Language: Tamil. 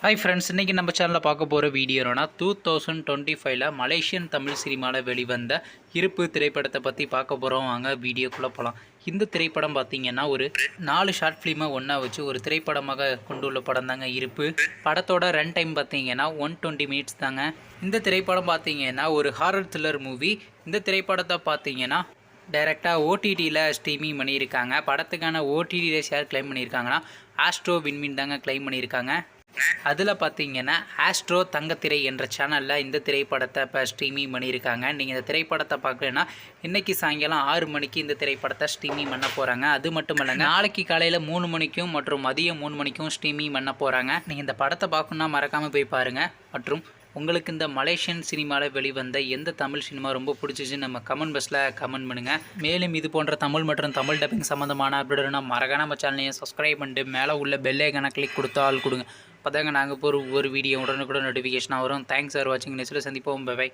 ஹாய் ஃப்ரெண்ட்ஸ், இன்றைக்கி நம்ம சேனலில் பார்க்க போகிற வீடியோனா 2025 மலேசியன் தமிழ் சினிமாவில் வெளிவந்த இருப்பு திரைப்படத்தை பற்றி பார்க்க போகிறோம். வாங்க வீடியோக்குள்ளே போகலாம். இந்த திரைப்படம் பார்த்திங்கன்னா ஒரு 4 ஷார்ட் ஃபிலிமை ஒன்றா வச்சு ஒரு திரைப்படமாக கொண்டுள்ள படம் தாங்க இருப்பு. படத்தோட ரன் டைம் பார்த்திங்கன்னா 120 மினிட்ஸ் தாங்க. இந்த திரைப்படம் பார்த்திங்கன்னா ஒரு ஹாரர் த்ரில்லர் மூவி. இந்த திரைப்படத்தை பார்த்திங்கன்னா டைரெக்டாக ஓடிடியில் ஸ்ட்ரீமிங் பண்ணியிருக்காங்க. படத்துக்கான ஓடிடியில் ஷேர் கிளைம் பண்ணியிருக்காங்கன்னா ஆஸ்ட்ரோ விண்மீன் தாங்க கிளைம் பண்ணியிருக்காங்க. அதில் பார்த்தீங்கன்னா ஆஸ்ட்ரோ தங்கத்திரை என்ற சேனலில் இந்த திரைப்படத்தை இப்போ ஸ்ட்ரீமிங் பண்ணியிருக்காங்க. நீங்கள் இந்த திரைப்படத்தை பார்க்கலன்னா இன்றைக்கி சாயங்காலம் 6 மணிக்கு இந்த திரைப்படத்தை ஸ்ட்ரீமிங் பண்ண போகிறாங்க. அது மட்டும் இல்லைங்க, நாளைக்கு காலையில் 3 மணிக்கும் மற்றும் மதியம் 3 மணிக்கும் ஸ்ட்ரீமிங் பண்ண போகிறாங்க. நீங்கள் இந்த படத்தை பார்க்கணுன்னா மறக்காமல் போய் பாருங்கள். மற்றும் உங்களுக்கு இந்த மலேசியன் சினிமாவில் வெளிவந்த எந்த தமிழ் சினிமா ரொம்ப பிடிச்சிச்சுன்னு நம்ம கமெண்ட் பாக்ஸில் கமெண்ட் பண்ணுங்கள். மேலும் இது போன்ற தமிழ் மற்றும் தமிழ் டப்பிங் சம்மந்தமான அப்டேட்னா மறக்காம நம்ம சேனலையும் சப்ஸ்கிரைப் பண்ணிட்டு மேலே உள்ள பெல் ஐக்கானை கிளிக் கொடுத்தால் கொடுங்க. அப்போதாங்க நாங்கள் ஒரு வீடியோ உடனுக்குடன் நோட்டிஃபிகேஷனாக வரும். தேங்க்ஸ் ஃபார் வாட்சிங். நெக்ஸ்ட்டில் சந்திப்போம். பை.